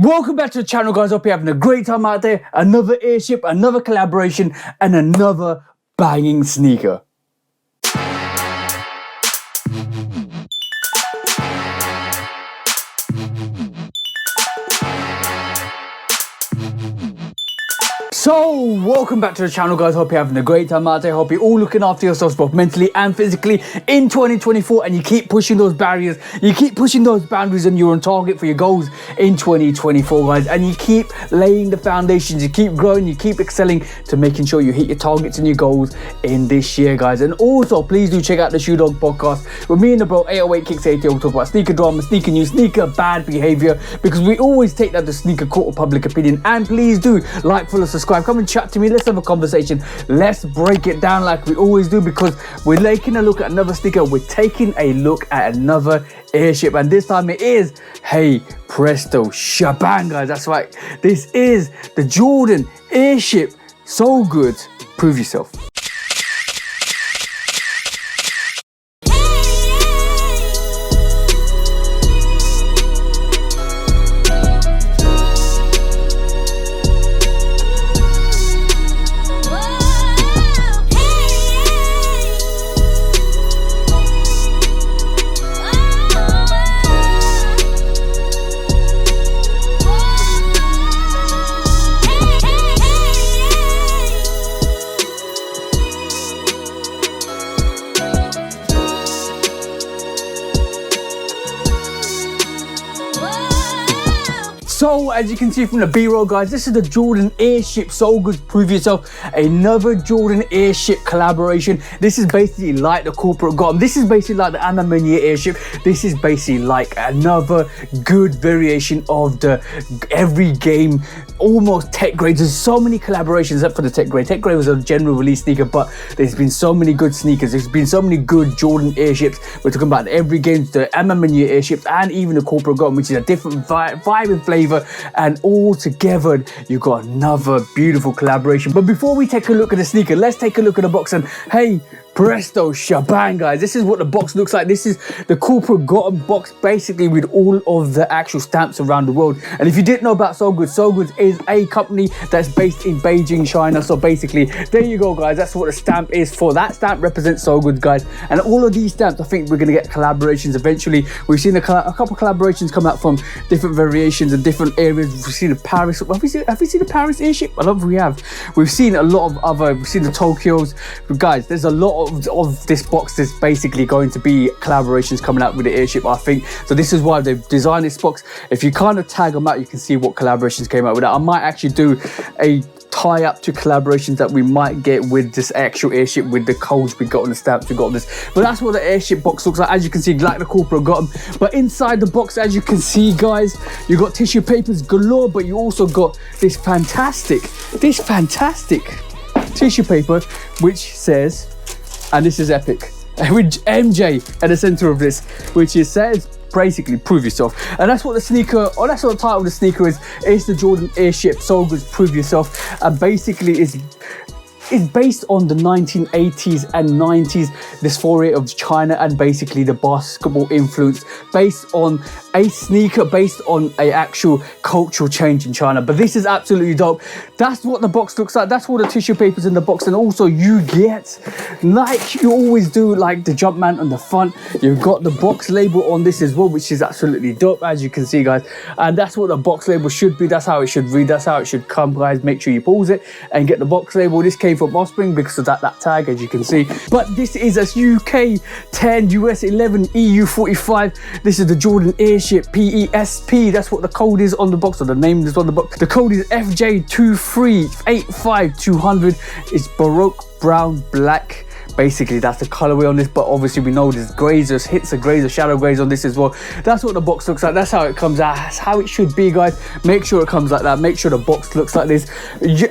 Welcome back to the channel, guys. Hope you're having a great time out there. Another airship, another collaboration, and another banging sneaker. So, welcome back to the channel, guys. Hope you're having a great time out there. Hope you're all looking after yourselves both mentally and physically in 2024, and you keep pushing those barriers, you keep pushing those boundaries, and you're on target for your goals in 2024, guys. And you keep laying the foundations, you keep growing, you keep excelling to making sure you hit your targets and your goals in this year, guys. And also, please do check out the Shoe Dog podcast with me and the bro 808Kicks80. We'll talk about sneaker drama, sneaker news, sneaker bad behavior, because we always take that to sneaker court of public opinion. And please do like, follow, subscribe, come and chat to me. Let's have a conversation. Let's break it down like we always do, because we're taking a look at another sneaker. We're taking a look at another airship, and this time it is, hey presto shabang, guys. That's right, this is the Jordan airship Soulgoods. Prove yourself. So, as you can see from the B-roll, guys, this is the Jordan airship Soulgoods. Prove yourself. Another Jordan airship collaboration. This is basically like the corporate Gotham. This is basically like the Anna Meunier airship. This is basically like another good variation of the every game, almost tech grades. There's so many collaborations except for the tech grade. Tech grade was a general release sneaker, but there's been so many good sneakers. There's been so many good Jordan airships. We're talking about every game, the Anna Meunier airships, and even the corporate Gotham, which is a different vibe and flavor. And all together you got another beautiful collaboration. But before we take a look at the sneaker, let's take a look at the box. And hey presto shebang, guys, this is what the box looks like. This is the corporate Gotham box, basically with all of the actual stamps around the world. And if you didn't know about Soulgoods, Soulgoods is a company that's based in Beijing, China. So basically, there you go, guys. That's what the stamp is for. That stamp represents Soulgoods, guys. And all of these stamps, I think we're going to get collaborations eventually. We've seen a couple collaborations come out from different variations and different areas. We've seen the Paris. Have we seen the Paris airship? I don't think we have. We've seen a lot of other. We've seen the Tokyos. But guys, there's a lot of this box. There's basically going to be collaborations coming out with the airship, I think. So this is why they've designed this box. If you kind of tag them out, you can see what collaborations came out with that. I might actually do a tie up to collaborations that we might get with this actual airship, with the codes we got on the stamps we got on this. But that's what the airship box looks like. As you can see, like the corporate Gotham. But inside the box, as you can see, guys, you got tissue papers galore, but you also got this fantastic tissue paper which says, and this is epic, with MJ at the center of this, which is says basically prove yourself. And that's what the sneaker, or that's what the title of the sneaker is. It's the Jordan airship Soulgoods Prove Yourself, and basically is based on the 1980s and 90s, this foray of China and basically the basketball influence, based on a sneaker, based on a actual cultural change in China. But this is absolutely dope. That's what the box looks like. That's all the tissue papers in the box. And also you get, like you always do, like the Jumpman on the front, you've got the box label on this as well, which is absolutely dope, as you can see, guys. And that's what the box label should be. That's how it should read. That's how it should come, guys. Make sure you pause it and get the box label. This came from Offspring because of that tag, as you can see. But this is a UK 10, US 11, EU 45. This is the Jordan airship PESP. That's what the code is on the box, or the name is on the box. The code is FJ2385200. It's Baroque brown black. Basically, that's the colorway on this, but obviously we know there's grays, there's hits of grays, or shadow grays on this as well. That's what the box looks like. That's how it comes out. That's how it should be, guys. Make sure it comes like that. Make sure the box looks like this.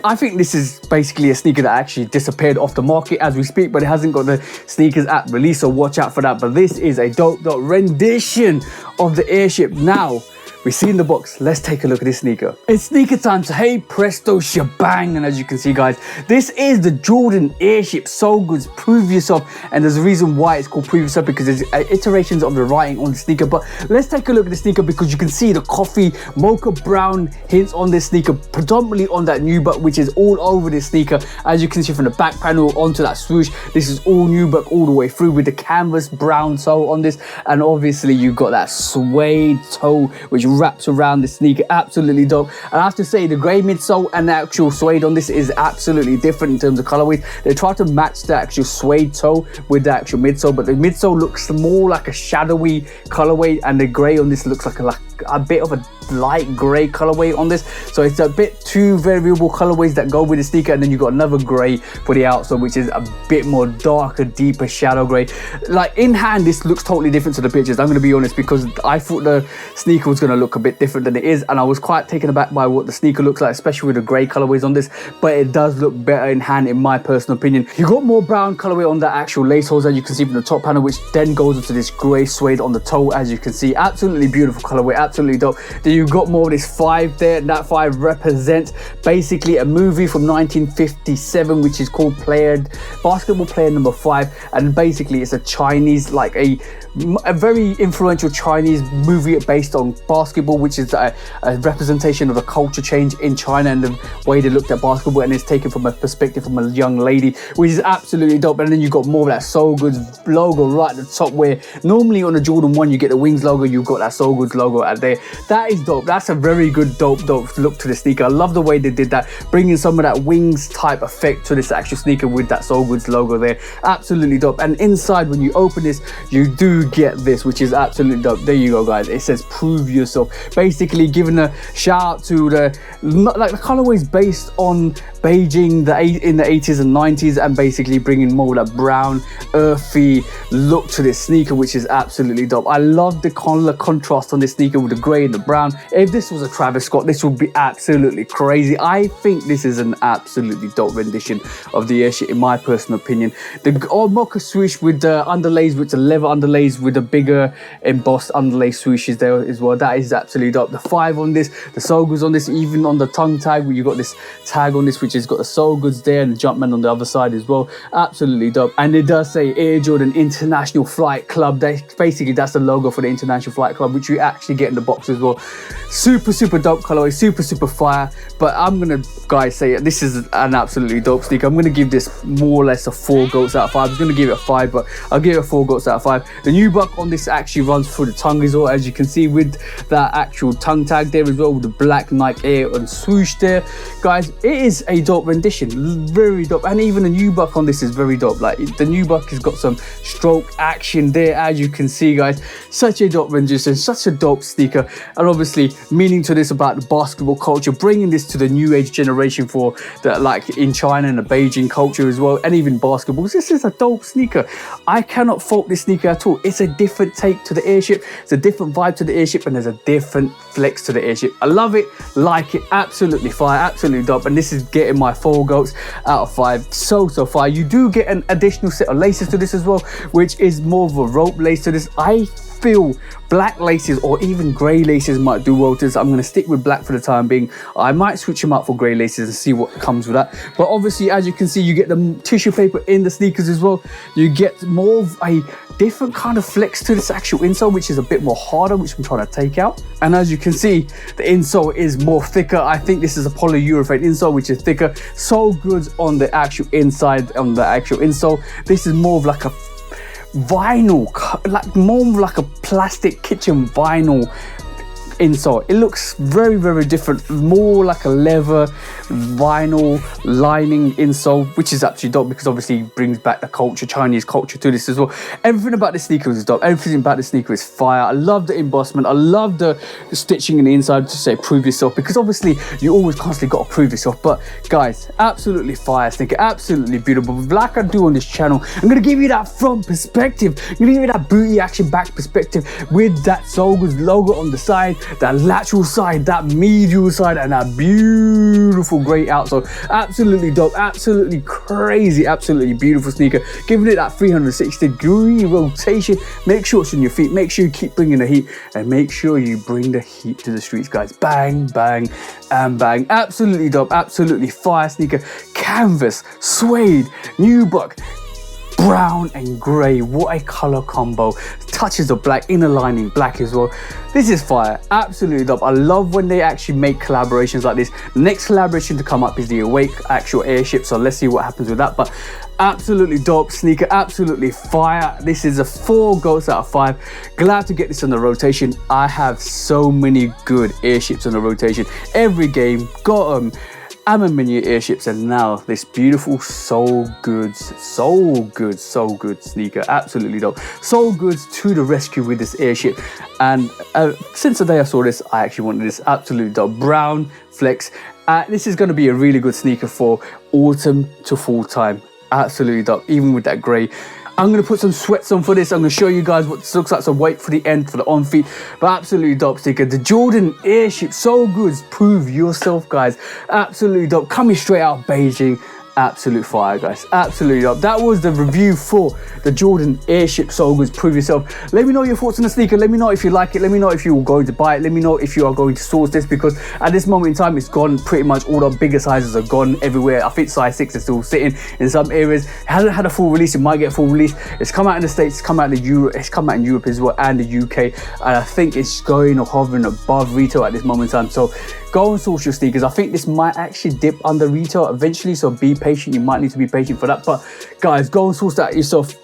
I think this is basically a sneaker that actually disappeared off the market as we speak, but it hasn't got the sneakers app release, so watch out for that. But this is a dope rendition of the airship. Now, we've seen the box. Let's take a look at this sneaker. It's sneaker time, so hey presto shebang. And as you can see guys, this is the Jordan Airship Soulgoods Prove Yourself, and there's a reason why it's called Prove Yourself, because there's iterations of the writing on the sneaker. But let's take a look at the sneaker, because you can see the coffee mocha brown hints on this sneaker, predominantly on that nubuck, which is all over this sneaker. As you can see from the back panel onto that swoosh, this is all nubuck all the way through with the canvas brown sole on this, and obviously you've got that suede toe which wraps around the sneaker. Absolutely dope. And I have to say, the grey midsole and the actual suede on this is absolutely different in terms of colorways. They try to match the actual suede toe with the actual midsole, but the midsole looks more like a shadowy colorway, and the grey on this looks like a bit of a light grey colorway on this. So it's a bit two variable colorways that go with the sneaker, and then you've got another grey for the outsole, which is a bit more darker, deeper shadow grey. Like in hand, this looks totally different to the pictures, I'm going to be honest, because I thought the sneaker was going to look a bit different than it is, and I was quite taken aback by what the sneaker looks like, especially with the grey colorways on this. But it does look better in hand, in my personal opinion. You got more brown colorway on the actual lace holes, as you can see from the top panel, which then goes into this grey suede on the toe, as you can see. Absolutely beautiful colorway, absolutely dope. Then you got more of this 5 there, and that 5 represents basically a movie from 1957 which is called Basketball Player Number 5, and basically it's a Chinese, like a very influential Chinese movie based on basketball, which is a representation of the culture change in China and the way they looked at basketball, and it's taken from a perspective from a young lady, which is absolutely dope. And then you got more of that Soulgoods logo right at the top, where normally on a Jordan 1 you get the wings logo, you've got that Soulgoods logo out there. That is dope. That's a very good dope look to the sneaker. I love the way they did that, bringing some of that wings type effect to this actual sneaker with that Soulgoods logo there. Absolutely dope. And inside, when you open this, you do get this, which is absolutely dope. There you go guys, it says Prove Yourself, basically giving a shout out to the colorways based on Beijing in the 80s and 90s, and basically bringing more of that brown earthy look to this sneaker, which is absolutely dope. I love the color contrast on this sneaker with the grey and the brown. If this was a Travis Scott, this would be absolutely crazy. I think this is an absolutely dope rendition of the Airship, in my personal opinion. The old Mocha swoosh with the underlays, with the leather underlays with the bigger embossed underlay swooshes there as well, that is absolutely dope. The 5 on this, the Soulgoods on this, even on the tongue tag where you got this tag on this which has got the Soulgoods there and the Jumpman on the other side as well. Absolutely dope. And it does say Air Jordan International Flight Club. Basically that's the logo for the International Flight Club, which you actually get in the box as well. Super dope colorway, super fire. But I'm gonna guys say this is an absolutely dope sneaker. I'm gonna give this more or less a 4 goats out of 5. I was gonna give it a 5, but I'll give it a 4 goats out of 5. The nubuck on this actually runs through the tongue as well, as you can see with that actual tongue tag there as well, with the black Nike Air and swoosh there. Guys, it is a dope rendition, very dope. And even the nubuck on this is very dope. Like the nubuck has got some stroke action there, as you can see guys. Such a dope rendition, such a dope sneaker, and obviously meaning to this about the basketball culture, bringing this to the new age generation for the, like in China and the Beijing culture as well, and even basketball. This is a dope sneaker. I cannot fault this sneaker at all. It's a different take to the Airship, it's a different vibe to the Airship, and there's a different flex to the Airship. I love it, like it, absolutely fire, absolutely dope. And this is getting my 4 goats out of 5. So fire. You do get an additional set of laces to this as well, which is more of a rope lace to this. I feel black laces or even grey laces might do well to this. I'm going to stick with black for the time being. I might switch them out for grey laces and see what comes with that. But obviously, as you can see, you get the tissue paper in the sneakers as well. You get more of a different kind of flex to this actual insole, which is a bit more harder, which I'm trying to take out. And as you can see, the insole is more thicker. I think this is a polyurethane insole, which is thicker. Soulgoods on the actual inside, on the actual insole. This is more of like a vinyl, like more like a plastic kitchen vinyl insole. It looks very different, more like a leather vinyl lining insole, which is actually dope because obviously it brings back the culture, Chinese culture to this as well. Everything about this sneaker is dope. Everything about the sneaker is fire. I love the embossment. I love the stitching in the inside to say prove yourself, because obviously you always constantly got to prove yourself. But guys, absolutely fire sneaker, absolutely beautiful. Like I do on this channel, I'm gonna give you that front perspective. I'm gonna give you that booty action back perspective with that Soulgoods logo on the side, that lateral side, that medial side, and that beautiful beautiful grey outsole. Absolutely dope, absolutely crazy, absolutely beautiful sneaker. Giving it that 360-degree rotation. Make sure it's on your feet. Make sure you keep bringing the heat, and make sure you bring the heat to the streets, guys. Bang, bang, and bang. Absolutely dope, absolutely fire sneaker. Canvas, suede, nubuck, brown and grey. What a color combo. Touches of black, inner lining black as well. This is fire, absolutely dope. I love when they actually make collaborations like this. The next collaboration to come up is the Awake actual airship, so let's see what happens with that. But absolutely dope sneaker, absolutely fire. This is a 4 goats out of 5. Glad to get this on the rotation. I have so many good airships on the rotation. Every game, got them. Amma menu airships, and now this beautiful Soulgoods sneaker. Absolutely dope. Soulgoods to the rescue with this airship. And since the day I saw this, I actually wanted this. Absolutely dope. Brown flex. This is going to be a really good sneaker for autumn to fall time. Absolutely dope, even with that grey. I'm going to put some sweats on for this. I'm going to show you guys what this looks like, so wait for the end for the on feet. But absolutely dope sneaker. The Jordan airship, Soulgoods. Prove yourself, guys. Absolutely dope. Coming straight out of Beijing. Absolute fire, guys. Absolutely dope. That was the review for the Jordan airship Soulgoods. Prove yourself. Let me know your thoughts on the sneaker. Let me know if you like it. Let me know if you're going to buy it. Let me know if you are going to source this, because at this moment in time it's gone. Pretty much all the bigger sizes are gone everywhere. I think size 6 is still sitting in some areas. It hasn't had a full release. It might get a full release. It's come out in the States, it's come out in Europe, it's come out in Europe as well, and the UK. And I think it's going or hovering above retail at this moment in time. So go and source your sneakers. I think this might actually dip under retail eventually, so be patient. You might need to be patient for that. But guys, go and source that yourself.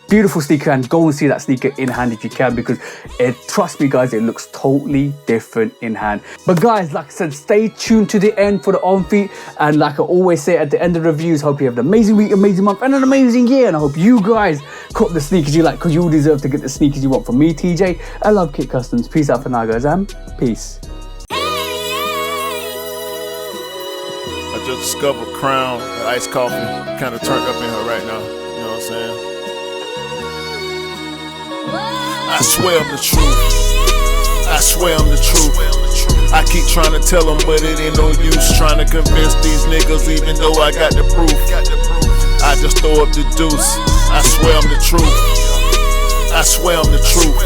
Beautiful sneaker, and go and see that sneaker in hand if you can, because trust me guys, it looks totally different in hand. But guys, like I said, stay tuned to the end for the on feet. And like I always say at the end of the reviews, hope you have an amazing week, amazing month, and an amazing year. And I hope you guys cop the sneakers you like, because you all deserve to get the sneakers you want. From me, TJ, I love Kit Customs. Peace out for now, guys, and peace. I just discovered Crown, the iced coffee, kind of turned up in her right now. You know what I'm saying? I swear I'm the truth. I swear I'm the truth. I keep trying to tell them, but it ain't no use trying to convince these niggas, even though I got the proof. I just throw up the deuce. I swear I'm the truth. I swear I'm the truth.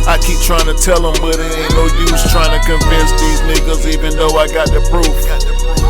I keep trying to tell them, but it ain't no use trying to convince these niggas, even though I got the proof.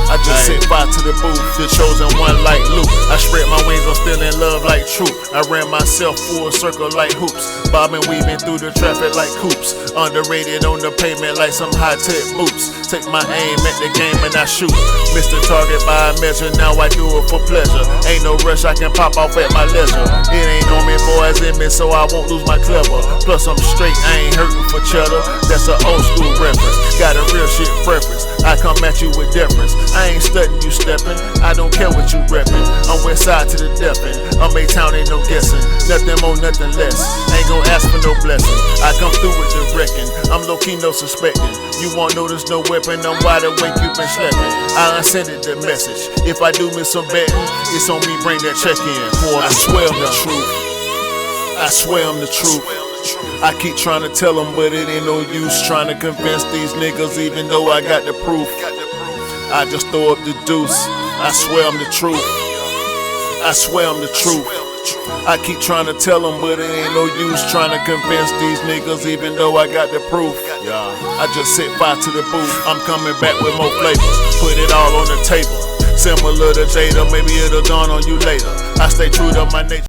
I just set fire to the booth, the chosen one like Luke. I spread my wings, I'm still in love like Troop. I ran myself full circle like hoops, bobbing, weaving through the traffic like coops. Underrated on the pavement like some high-tech boots. Take my aim at the game and I shoot. Missed the target by a measure, now I do it for pleasure. Ain't no rush, I can pop off at my leisure. It ain't on me, boys in me, so I won't lose my clever. Plus I'm straight, I ain't hurting for cheddar. That's an old school reference, got a real shit preference. I come at you with deference. I ain't studying you stepping. I don't care what you reppin'. I'm west side to the deafin'. I'm A-town, ain't no guessing. Nothing more, nothing less. Ain't gon' ask for no blessing. I come through with the wrecking. I'm low-key, no suspecting. You won't notice no weapon. I'm wide awake, you been sleeping. I unsended the message. If I do miss some betting, it's on me, bring that check in. I swear I'm the truth. I swear I'm the truth. I keep trying to tell them, but it ain't no use trying to convince these niggas, even though I got the proof. I just throw up the deuce. I swear I'm the truth. I swear I'm the truth. I keep trying to tell them, but it ain't no use trying to convince these niggas, even though I got the proof. I just set fire to the booth. I'm coming back with more flavors. Put it all on the table. Similar to Jada, maybe it'll dawn on you later. I stay true to my nature.